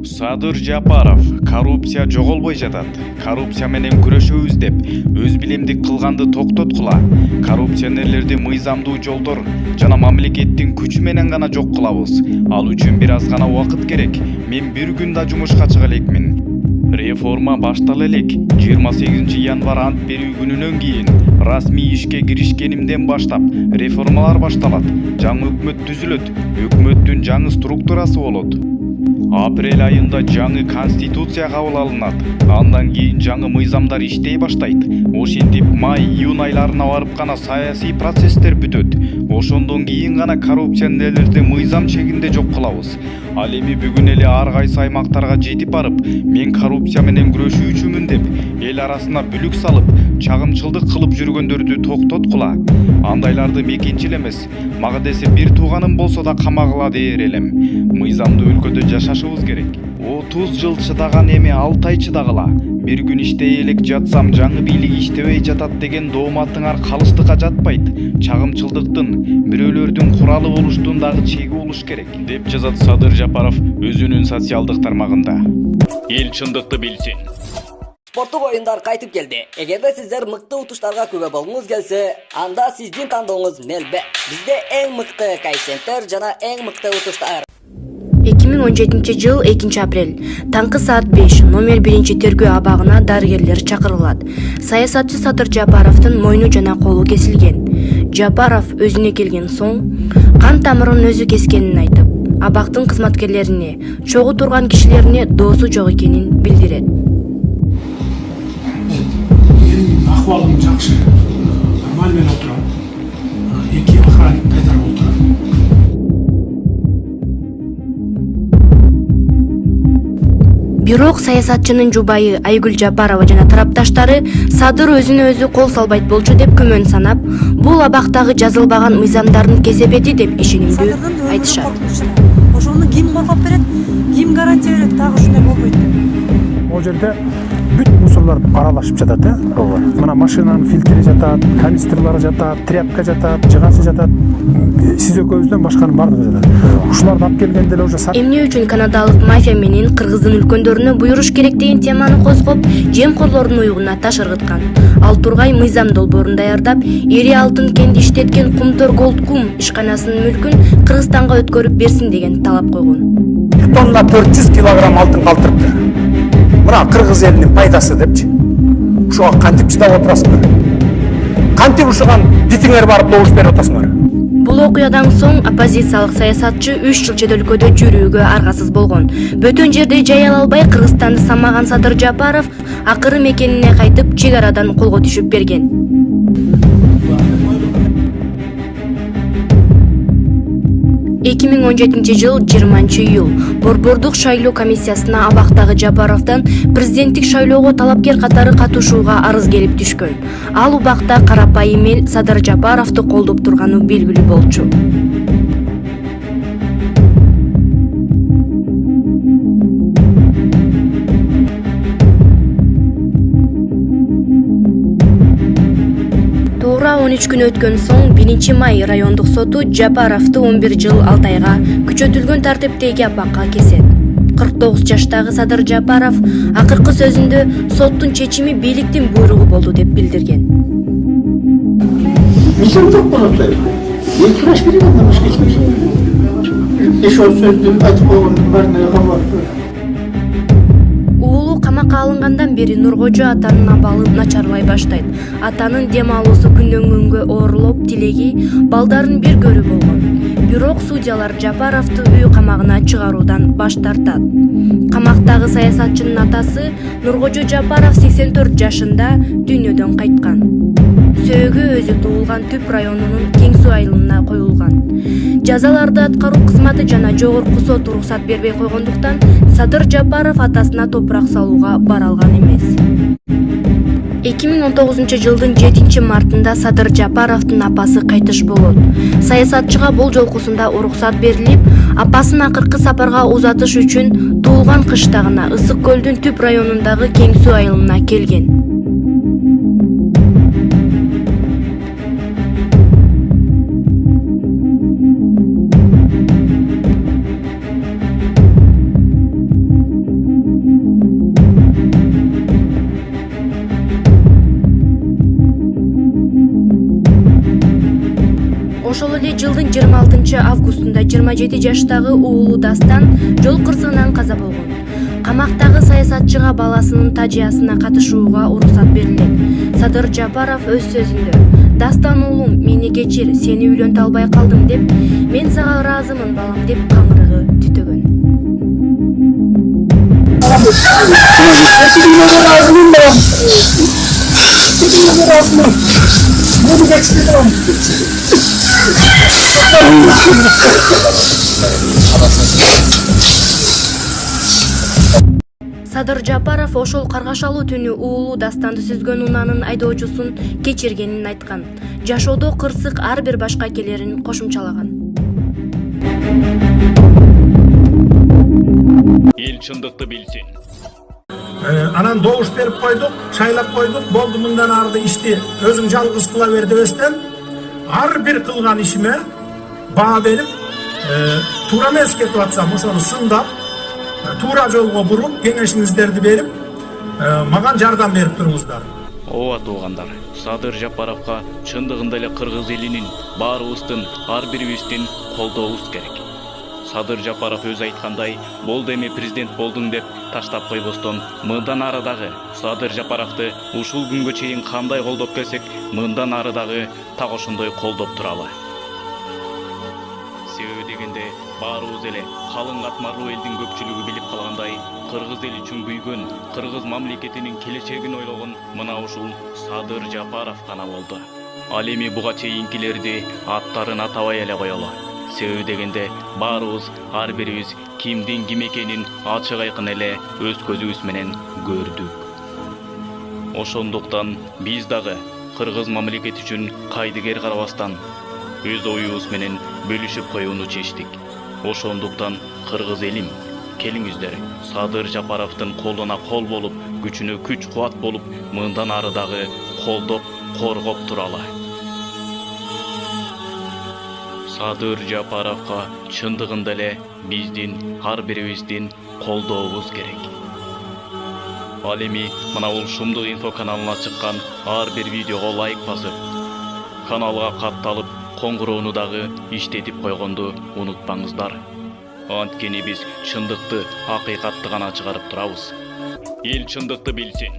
Садыр Жапаров коррупция жоголбой жатат. Коррупция менен күрөшөбүз деп өз билемдик кылганды токтоткула. Коррупционерлерди мыйзамдуу жолдор жана мамлекеттин күчү менен гана жок кылабыз. Ал үчүн бир аз гана убакыт керек. Мен бир күн да жумушка чыга элекмин. Реформа баштала элек. 28 январь ант берүү күнүнөн кийин расмий ишке киришкенимден баштап реформалар башталат. Жаңы өкмөт түзүлөт. Өкмөттүн жаңы структурасы болот. Апрель айында жаңы конституция кабыл алынат. Андан кийин жаңы мыйзамдар иштей баштайт. Ошентип май-июнь айларына барып гана саясий процесстер бүтөт. Ошондон кийин гана коррупционерлерди мыйзам чегинде жок кылабыз. Ал эми бүгүн эле ар кайсы аймактарга жетип барып, мен коррупция менен күрөшүүчүмүн деп эл арасына бүлүк салып, чагымчылдык кылып жүргөндөрдү токтоткула. Андайларды мекенчил эмес, мага десе бир тууганым болсо да камагыла дээр элем. Мыйзамдуу өлкөдө жашашыбыз керек. 30 жыл чыдаган эми 6 ай чыдагыла. Бир күн иштей элек жатсам жаңы бийлик иштебей жатат деген дооматыңар калыштыкка жатпайт. Чагымчылдыктын, бирөөлөрдүн куралы болуштун дагы чеги болуш керек, деп жазат Садыр Жапаров өзүнүн социалдык тармагында. Эл чындыкты билсин. Спорттук оюндар кайтып келди. Эгерде сиздер мыкты утуштарга күбө болгуңуз келсе, анда сиздин тандооңуз Мелбе. Бизде эң мыкты коэффициенттер жана эң мыкты утуштар. 2017 жыл 2 апрель таңкы саат 5 номер 1 тергөө абагына дарыгерлер чакырылат. Саясатчы Садыр Жапаровдун мойну жана колу кесилген. Жапаров өзүнө келген соң кан тамырын өзү кескенин айтып, абактын кызматкерлерине, чогуу турган кишилерине доосу жок экенин билдирет. Акыбалым жакшы, нормаль менен отурам. Эки охранник кайдарып отурат. Бирок саясатчынын жубайы Айгүл Жапарова жана тарапташтары Садыр өзүнө өзү кол салбайт болчу деп күмөн санап, бул абактагы жазылбаган мыйзамдардын кесепети деп ишенимдүү айтышат. Ошону ким коргоп берет, ким гарантия берет, дагы ушундай болбойт деп. Ол жерде бүт мусорлар аралашып жатат, Мына машинанын фильтри жатат, канистрлары жатат, тряпка жатат, жыгасы жатат. Сиз экөөбүздөн башканын бардыгы жатат. Ушуларды алып келгенде эле уже Эмне үчүн канадалык мафия менен кыргыздын үлкөндөрүнө буйруш керек деген теманы козгоп, жемкорлордун уюгуна таш ыргыткан. Ал Тургай мыйзам долбоорун даярдап, эри алтын кенди иштеткен Кумтор Голдкум ишканасынын мүлкүн Кыргызстанга өткөрүп берсин деген талап койгон. Тонна 400 килограмм алтын калтырыптыр. Мына кыргыз элинин пайдасы депчи. Ушуга кантип чыдап отурасыңар? Кантип ушуган дитиңер барып добуш берип атасыңар? Бул окуядан соң оппозициялык саясатчы 3 жыл чет өлкөдө жүрүүгө аргасыз болгон. Бөтөн жерде жай ала албай Кыргызстанды самаган Садыр Жапаров акыры мекенине кайтып чек арадан колго түшүп берген. 2017 жыл 20 июл Борбордук шайлоо комиссиясына абактагы Жапаровдон президенттик шайлоого талапкер катары катышууга арыз келип түшкөн. Ал убакта карапайым эл Садыр Жапаровду колдоп турганы белгилүү болчу. Туура 13 күн өткөн соң 1 май райондук соту Жапаровду 11 жыл 6 айга күчөтүлгөн тартиптеги абакка кесет. 49 жаштагы Садыр Жапаров акыркы сөзүндө соттун чечими бийликтин буйругу болду деп билдирген. Уулу камакка алынгандан бери Нургожо атанын абалы начарлай баштайт. Атанын дем алуусу күндөн күнгө оорулуп, тилеги балдарын бир көрүү болгон. Бирок судьялар Жапаровду үй камагына чыгаруудан баш тартат. Камактагы саясатчынын атасы Нургожо Жапаров 84 жашында дүйнөдөн кайткан. Сөөгү өзү туулган Түп районунун Кең Суу айылына коюлган. Жазаларды аткаруу кызматы жана жогорку сот уруксат бербей койгондуктан Садыр Жапаров атасына топурак салууга бара алган эмес. 2019 жылдын 7 мартында Садыр Жапаровдун апасы кайтыш болот. Саясатчыга бул жолкусунда уруксат берилип, апасын акыркы сапарга узатыш үчүн туулган кыштагына Ысык көлдүн Түп районундагы Кең Суу айылына келген. эле жылдын 26-августунда 27 жаштагы уулу Дастан жол кырсыгынан каза болгон. Камактагы саясатчыга баласынын тажыясына катышууга уруксат берилет. Садыр Жапаров өз сөзүндө: "Дастан уулум, мени кечир, сени үйлөнтө албай калдым деп, мен сага ыраазымын балам" деп каңгырыгы түтөгөн. Садыр Жапаров ошол каргашалуу түнү уулу Дастанды сүзгөн унаанын айдоочусун кечиргенин айткан. Жашоодо кырсык ар бир башка келерин кошумчалаган. Эл чындыкты билсин. Анан добуш берип койдук, шайлап койдук, болду мындан арды ишти өзүң жалгыз кыла бер дебестен ар бир кылган ишиме баа берип, туура эмес кетип атсам ошону сындап, туура жолго буруп, кеңешиңиздерди берип, мага жардам берип туруңуздар. Ооба туугандар, Садыр Жапаровго чындыгында эле кыргыз элинин баарыбыздын ар бирибиздин колдообуз керек. Садыр Жапаров өз айткандай, болду эми президент болдуң деп таштап койбостон, мындан ары дагы Садыр Жапаровду ушул күнгө чейин кандай колдоп келсек, мындан ары дагы так ошондой колдоп туралы. Себеби дегенде баарыбыз эле калың катмарлуу элдин көпчүлүгү билип калгандай, кыргыз ели үчүн күйгөн, кыргыз мамлекетинин келечегин ойлогон мына ушул Садыр Жапаров гана болду. Ал эми буга чейинкилерди аттарын атабай эле коелу. Себеби дегенде баарыбыз ар бирибиз кимдин ким экенин ачык айкын эле өз көзүбүз менен көрдүк. Ошондуктан биз дагы кыргыз мамлекети үчүн кайдыгер карабастан өз оюбуз менен бөлүшүп коюуну чечтик. Ошондуктан кыргыз элим, келиңиздер, Садыр Жапаровдун колуна кол болуп, күчүнө күч кубат болуп, мындан ары дагы колдоп, коргоп туралы. Садыр Жапаровго чындыгында эле биздин ар бирибиздин колдообуз керек. Ал эми мына бул Шумдук инфо каналына чыккан ар бир видеого лайк басып, каналга катталып, коңгуроону дагы иштетип койгонду унутпаңыздар. Анткени биз чындыкты, акыйкатты гана чыгарып турабыз. Эл чындыкты билсин.